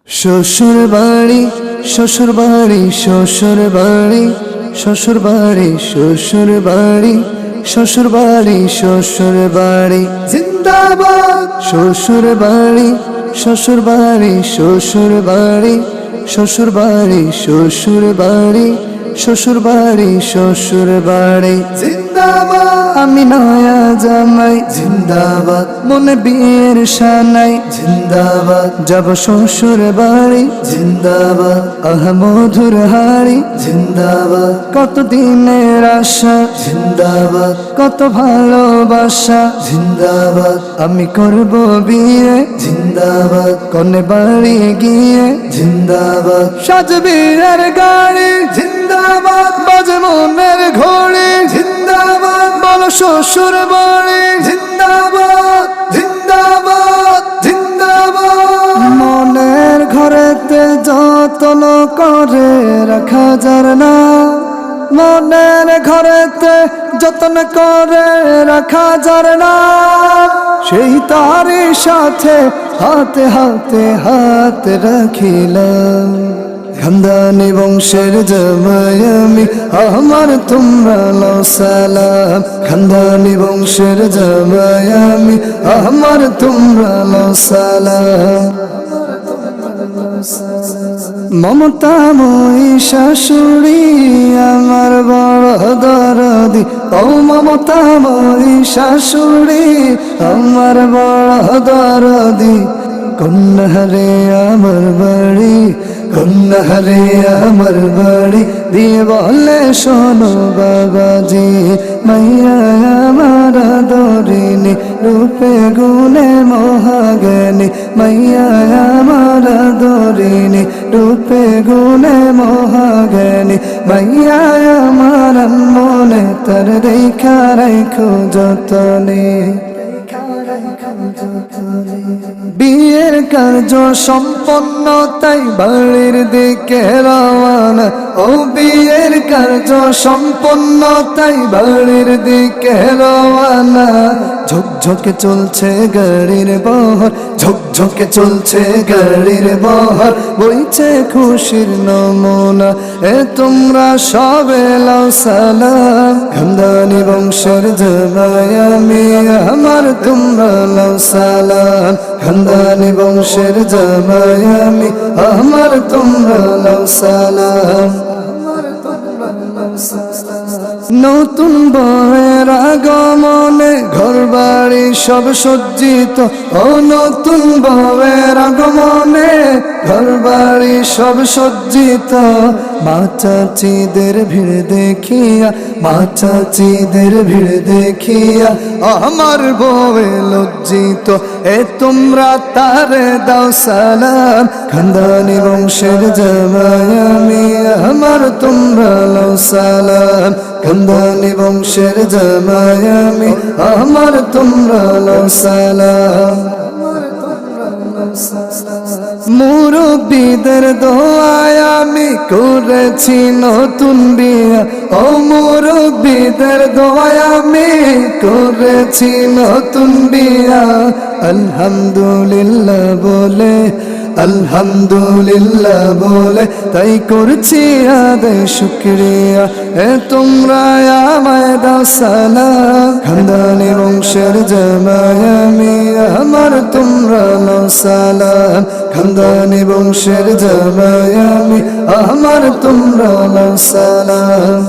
শ্বশুর বাড়ি শ্বশুর বাড়ি শ্বশুর বাড়ি শ্বশুর বাড়ি শ্বশুর বাড়ি শ্বশুর বাড়ি শ্বশুর বাড়ি জিন্দাবাদ। শ্বশুর বাড়ি শ্বশুর বাড়ি শ্বশুর বাড়ি শ্বশুর বাড়ি শ্বশুর বাড়ি শ্বশুর বাড়ি শ্বশুর বাড়ি জিন্দাবাদ। আমি নয়া জামাই জিন্দাবাদ, মনে বিয়ের শানাই জিন্দাবাদ, যাব শ্বশুর বাড়ি জিন্দাবাদ, আহা মধুর হাড়ি জিন্দাবাদ, কত দিনের আশা জিন্দাবাদ, কত ভালোবাসা জিন্দাবাদ, আমি করব বিয়ে জিন্দাবাদ, কনে বাড়ি গিয়ে জিন্দাবাদ, সাজবির গাড়ি জিন্দাবাদ, বাজে মনের ঘড়ি জিন্দাবাদ, বলো শ্বশুর বাড়ি জিন্দাবাদ জিন্দাবাদ জিন্দাবাদ। মনের ঘরেতে যত্ন করে রাখা যার না, মনের ঘরেতে যত্ন করে রাখা যার না, সেই তারই সাথে হাতে হাতে হাত রাখিলাম। খানদানি বংশের জামাই আমি, আমার তোমরা লও সালাম। খানদানি বংশের জামাই আমি, আমার তোমরা লও সালাম। মমতাময়ী শাশুড়ি আমার বড় দরদি, ও মমতাময়ী শাশুড়ি আমার বড় দরদি, কন্যারে আমার বাড়ি কন্যারে আমার বাড়ি দিয়ে বলে শোনো বাবাজি, মাইয়া আমার দরিনী রূপে গুণে মহাজ্ঞানী, মাইয়া আমার দরিনী রূপে গুণে মহাজ্ঞানী, মাইয়া আমার মনে তার দেখা রাখো যতনে। বিয়ের কার্য সম্পন্ন তাই বাড়ির দিকে রওয়ানা, ও বিয়ের কার্য সম্পন্ন তাই বাড়ির দিকে রওয়ানা, ঝকঝকে চলছে গাড়ির বহর, ঝকঝকে চলছে গাড়ির বহর, বইছে খুশির নমুনা, এ তোমরা সবে লও সালাম। খানদানি বংশের জামাই আমি, আমার তোমরা লও সালাম। খানদানি বংশের জামাই আমি, আমার তোমরা লও সালাম। নতুন বউয়ের আগমনে ঘর বাড়ি সব সজ্জিত, ও নতুন বউয়ের আগমনে ঘর বাড়ি সব সজ্জিত, মা চাচিদের ভিড় দেখিয়া মা চাচিদের ভিড় দেখিয়া আমার বউয়ে লজ্জিত, এ তোমরা তারে দাও সালাম। খানদানি বংশের জামাই আমি, আমার তোমরা লও সালাম। খানদানি বংশের জামাই আমি, আমার তোমরা লও সালাম। মুরব্বিদের দোয়ায় আমি করেছি নতুন বিয়া, ও মুরব্বিদের দোয়ায় আমি করেছি নতুন বিয়া, আলহামদুলিল্লাহ বলে আলহামদুলিল্লাহ বলে তাই করছি আদায় শুকরিয়া, এ তোমরা আমায় দাও সালাম। খানদানি বংশের জামাই আমি, আমার তোমরা লও সালাম। খানদানি বংশের জামাই আমি, আমার তোমরা লও সালাম।